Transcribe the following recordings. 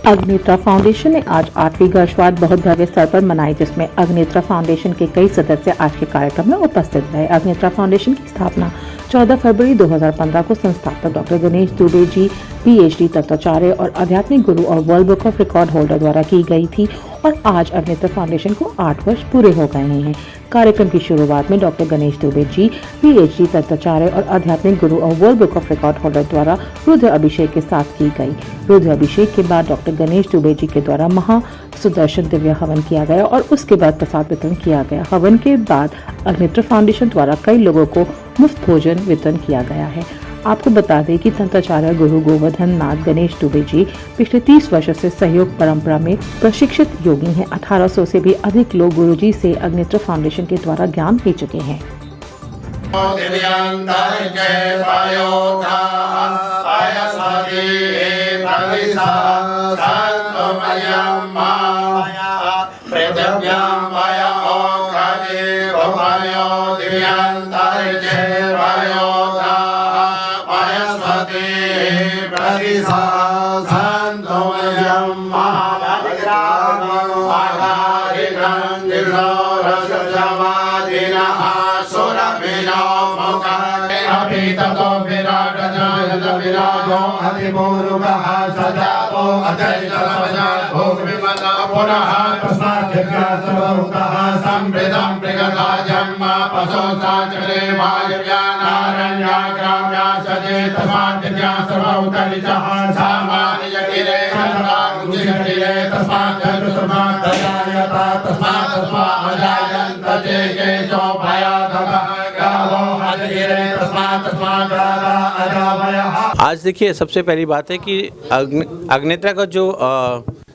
अग्नित्रा foundation ने आज 8वीं वर्षगांठ बहुत भव्य स्तर पर मनाई, जिसमें अग्नित्रा फाउंडेशन के कई सदस्य आज के कार्यक्रम में उपस्थित रहे। अग्नित्रा फाउंडेशन की स्थापना 14 फरवरी 2015 को संस्थापक डॉक्टर गणेश दुबे जी PhD तत्वाचार्य और आध्यात्मिक गुरु और world book of record holder द्वारा की गई थी और आज अग्नित्रा फाउंडेशन को 8 वर्ष पूरे हो गए हैं। कार्यक्रम की शुरुआत में डॉक्टर गणेश दुबे जी PhD तत्वाचार्य और आध्यात्मिक गुरु और world book of record holder द्वारा रुद्र अभिषेक के साथ की गई। रुद्र अभिषेक के बाद डॉक्टर गणेश दुबे जी के द्वारा महा सुदर्शन दिव्य हवन किया गया और उसके बाद प्रसाद वितरण किया गया। हवन के बाद अग्नित्रा फाउंडेशन द्वारा कई लोगों को मुफ्त भोजन वितरण किया गया है। आपको बता दें कि तंत्राचार्य गुरु गोवर्धन नाथ गणेश दुबे जी पिछले 30 वर्षों से सहयोग परंपरा में प्रशिक्षित योगी हैं। 1800 से भी अधिक लोग गुरुजी से अग्नित्रा फाउंडेशन के द्वारा ज्ञान ले चुके हैं। आज देखिए, सबसे पहली बात है कि अग्नित्रा का जो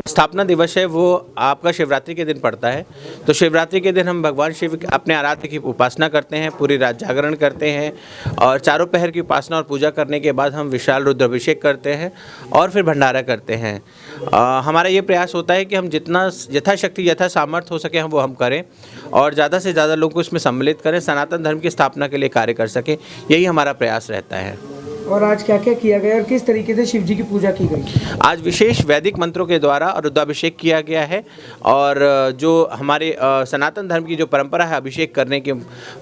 स्थापना दिवस है वो आपका शिवरात्रि के दिन पड़ता है। तो शिवरात्रि के दिन हम भगवान शिव अपने आराध्य की उपासना करते हैं, पूरी रात जागरण करते हैं और चारों पहर की उपासना और पूजा करने के बाद हम विशाल रुद्राभिषेक करते हैं और फिर भंडारा करते हैं। हमारा ये प्रयास होता है कि हम जितना यथाशक्ति यथा सामर्थ्य हो सके हम वो हम करें और ज़्यादा से ज़्यादा लोगों को इसमें सम्मिलित करें, सनातन धर्म की स्थापना के लिए कार्य कर सकें। यही हमारा प्रयास रहता है। और आज क्या क्या किया गया और किस तरीके से शिव जी की पूजा की गई? आज विशेष वैदिक मंत्रों के द्वारा रुद्राभिषेक किया गया है और जो हमारे सनातन धर्म की जो परंपरा है अभिषेक करने की,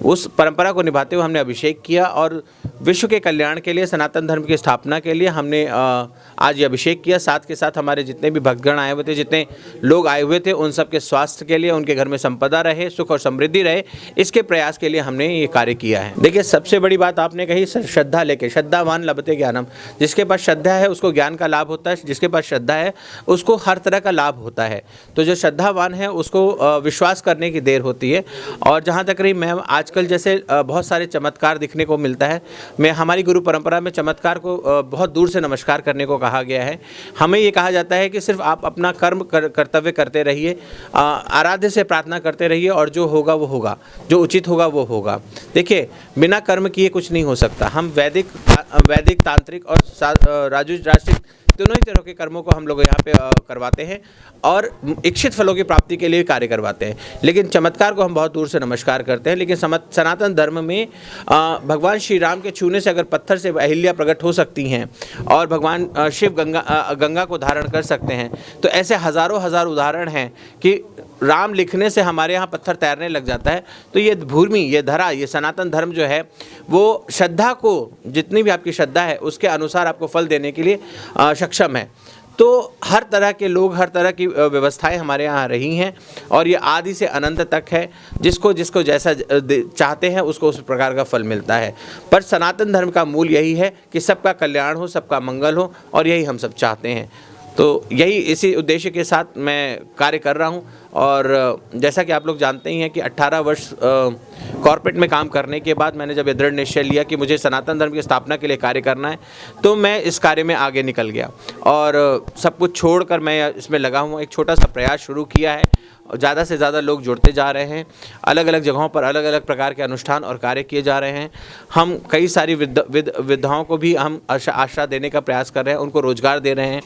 उस परंपरा को निभाते हुए हमने अभिषेक किया और विश्व के कल्याण के लिए, सनातन धर्म की स्थापना के लिए हमने आज ये अभिषेक किया। साथ के साथ हमारे जितने भी भक्तगण आए हुए थे, जितने लोग आए हुए थे, उन सब के स्वास्थ्य के लिए, उनके घर में संपदा रहे, सुख और समृद्धि रहे, इसके प्रयास के लिए हमने ये कार्य किया है। देखिए, सबसे बड़ी बात आपने कही श्रद्धा लेके, श्रद्धावान लभते ज्ञानम। जिसके पास श्रद्धा है उसको ज्ञान का लाभ होता है, जिसके पास श्रद्धा है उसको हर तरह का लाभ होता है। तो जो श्रद्धावान है उसको विश्वास करने की देर होती है। और जहाँ तक रही मैम, आजकल जैसे बहुत सारे चमत्कार दिखने को मिलता है। मैं हमारी गुरु परंपरा में चमत्कार को बहुत दूर से नमस्कार करने को कहा गया है। हमें ये कहा जाता है कि सिर्फ आप अपना कर्म कर्तव्य करते रहिए, आराध्य से प्रार्थना करते रहिए और जो होगा वो होगा, जो उचित होगा वो होगा। देखिए, बिना कर्म किए कुछ नहीं हो सकता। हम वैदिक तांत्रिक और राजसिक दोनों ही तरह के कर्मों को हम लोग यहाँ पे करवाते हैं और इच्छित फलों की प्राप्ति के लिए कार्य करवाते हैं। लेकिन चमत्कार को हम बहुत दूर से नमस्कार करते हैं। लेकिन सनातन धर्म में भगवान श्री राम के छूने से अगर पत्थर से अहिल्या प्रकट हो सकती हैं और भगवान शिव गंगा को धारण कर सकते हैं, तो ऐसे हज़ारों उदाहरण हैं कि राम लिखने से हमारे यहाँ पत्थर तैरने लग जाता है। तो ये भूमि, ये धरा, ये सनातन धर्म जो है वो श्रद्धा को, जितनी भी आपकी श्रद्धा है उसके अनुसार आपको फल देने के लिए सक्षम है। तो हर तरह के लोग, हर तरह की व्यवस्थाएं हमारे यहाँ रही हैं और ये आदि से अनंत तक है। जिसको जैसा चाहते हैं उसको उस प्रकार का फल मिलता है। पर सनातन धर्म का मूल यही है कि सबका कल्याण हो, सबका मंगल हो और यही हम सब चाहते हैं। तो यही इसी उद्देश्य के साथ मैं कार्य कर रहा हूँ। और जैसा कि आप लोग जानते ही हैं कि 18 वर्ष कॉर्पोरेट में काम करने के बाद मैंने जब ये दृढ़ निश्चय लिया कि मुझे सनातन धर्म की स्थापना के लिए कार्य करना है, तो मैं इस कार्य में आगे निकल गया और सब कुछ छोड़कर मैं इसमें लगा हूँ। एक छोटा सा प्रयास शुरू किया है ज़्यादा से ज़्यादा लोग जुड़ते जा रहे हैं। अलग अलग जगहों पर अलग अलग प्रकार के अनुष्ठान और कार्य किए जा रहे हैं। हम कई सारी विधवाओं को भी हम आश्रय देने का प्रयास कर रहे हैं, उनको रोजगार दे रहे हैं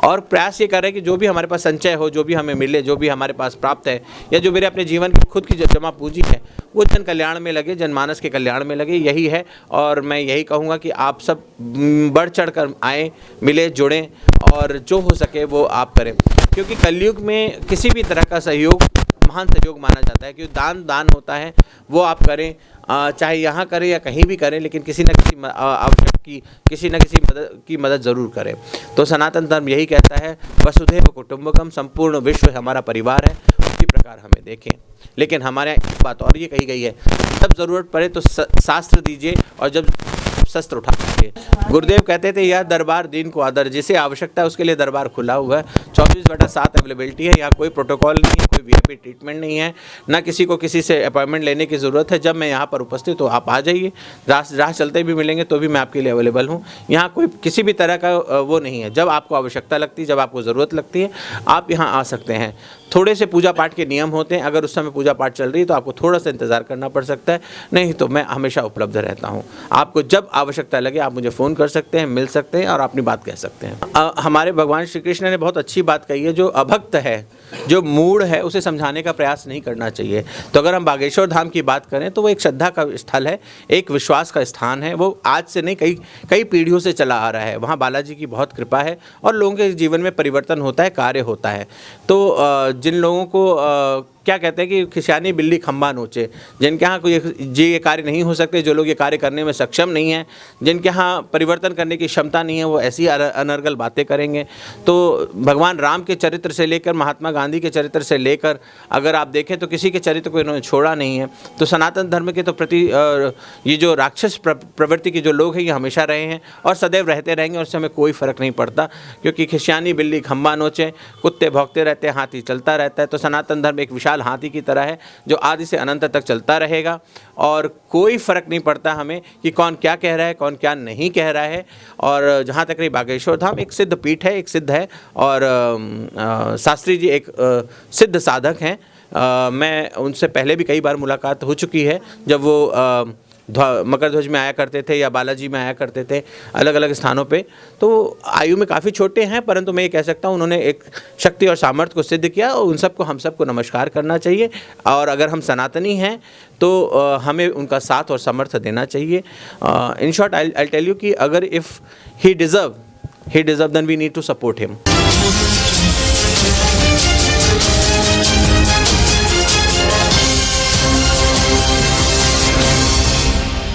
और प्रयास ये कर रहे हैं कि जो भी हमारे पास संचय हो, जो भी हमें मिले, जो भी हमारे पास प्राप्त है या जो मेरे अपने जीवन की खुद की जो जमा पूंजी है वो जन कल्याण में लगे, जनमानस के कल्याण में लगे, यही है। और मैं यही कहूँगा कि आप सब बढ़ चढ़ कर आएँ, मिले, जुड़ें और जो हो सके वो आप करें, क्योंकि कलयुग में किसी भी तरह का सहयोग महान सहयोग माना जाता है। क्योंकि दान होता है वो आप करें, चाहे यहाँ करें या कहीं भी करें, लेकिन किसी न किसी आवश्यक की किसी न किसी मदद ज़रूर करें। तो सनातन धर्म यही कहता है, वसुधैव कुटुंबकम, संपूर्ण विश्व हमारा परिवार है, उसी प्रकार हमें देखें। लेकिन हमारे यहाँ एक बात और ये कही गई है, जब ज़रूरत पड़े तो शास्त्र दीजिए और जब शस्त्र उठा लीजिए। गुरुदेव कहते थे, यह दरबार दीन को आदर, जिसे आवश्यकता है उसके लिए दरबार खुला हुआ है। 24/7 अवेलेबिलिटी है। यहाँ कोई प्रोटोकॉल नहीं है, कोई वीआईपी ट्रीटमेंट नहीं है, ना किसी को किसी से अपॉइंटमेंट लेने की ज़रूरत है। जब मैं यहाँ पर उपस्थित हूँ आप आ जाइए, राह चलते भी मिलेंगे तो भी मैं आपके लिए अवेलेबल हूँ। यहाँ कोई किसी भी तरह का वो नहीं है। जब आपको आवश्यकता लगती है, जब आपको ज़रूरत लगती है, आप यहाँ आ सकते हैं। थोड़े से पूजा पाठ के नियम होते हैं, अगर उस समय पूजा पाठ चल रही है तो आपको थोड़ा सा इंतज़ार करना पड़ सकता है, नहीं तो मैं हमेशा उपलब्ध रहता हूँ। आपको जब आवश्यकता लगे आप मुझे फ़ोन कर सकते हैं, मिल सकते हैं और अपनी बात कह सकते हैं। हमारे भगवान श्री कृष्ण ने बहुत अच्छी बात कही है, जो अभक्त है, जो मूढ़ है, उसे समझाने का प्रयास नहीं करना चाहिए। तो अगर हम बागेश्वर धाम की बात करें तो वो एक श्रद्धा का स्थल है, एक विश्वास का स्थान है। वो आज से नहीं, कई पीढ़ियों से चला आ रहा है। वहाँ बालाजी की बहुत कृपा है और लोगों के जीवन में परिवर्तन होता है, कार्य होता है। तो जिन लोगों को क्या कहते हैं कि खिसियानी बिल्ली खंबा नोचे, जिनके यहाँ कोई ये कार्य नहीं हो सकते, जो लोग ये कार्य करने में सक्षम नहीं हैं, जिनके यहाँ परिवर्तन करने की क्षमता नहीं है, वो ऐसी अनर्गल बातें करेंगे। तो भगवान राम के चरित्र से लेकर महात्मा गांधी के चरित्र से लेकर अगर आप देखें तो किसी के चरित्र को इन्होंने छोड़ा नहीं है। तो सनातन धर्म के तो प्रति ये जो राक्षस प्रवृत्ति के जो लोग हैं ये हमेशा रहे हैं और सदैव रहते रहेंगे, और उससे हमें कोई फ़र्क नहीं पड़ता, क्योंकि खिसियानी बिल्ली खंबा नोचे, कुत्ते भौंकते रहते हैं, हाथी चलता रहता है। तो सनातन धर्म एक विशाल हाथी की तरह है जो आदि से अनंत तक चलता रहेगा और कोई फ़र्क नहीं पड़ता हमें कि कौन क्या कह रहा है, कौन क्या नहीं कह रहा है। और जहाँ तक रही बागेश्वर धाम, एक सिद्ध पीठ है, एक सिद्ध है और शास्त्री जी एक सिद्ध साधक हैं। मैं उनसे पहले भी कई बार मुलाकात हो चुकी है, जब वो मकर ध्वज में आया करते थे या बालाजी में आया करते थे, अलग अलग स्थानों पे। तो आयु में काफ़ी छोटे हैं, परंतु मैं ये कह सकता हूँ उन्होंने एक शक्ति और सामर्थ्य को सिद्ध किया और उन सबको हम सबको नमस्कार करना चाहिए। और अगर हम सनातनी हैं तो हमें उनका साथ और समर्थन देना चाहिए। In short I tell you कि अगर if he deserve then we need to support him.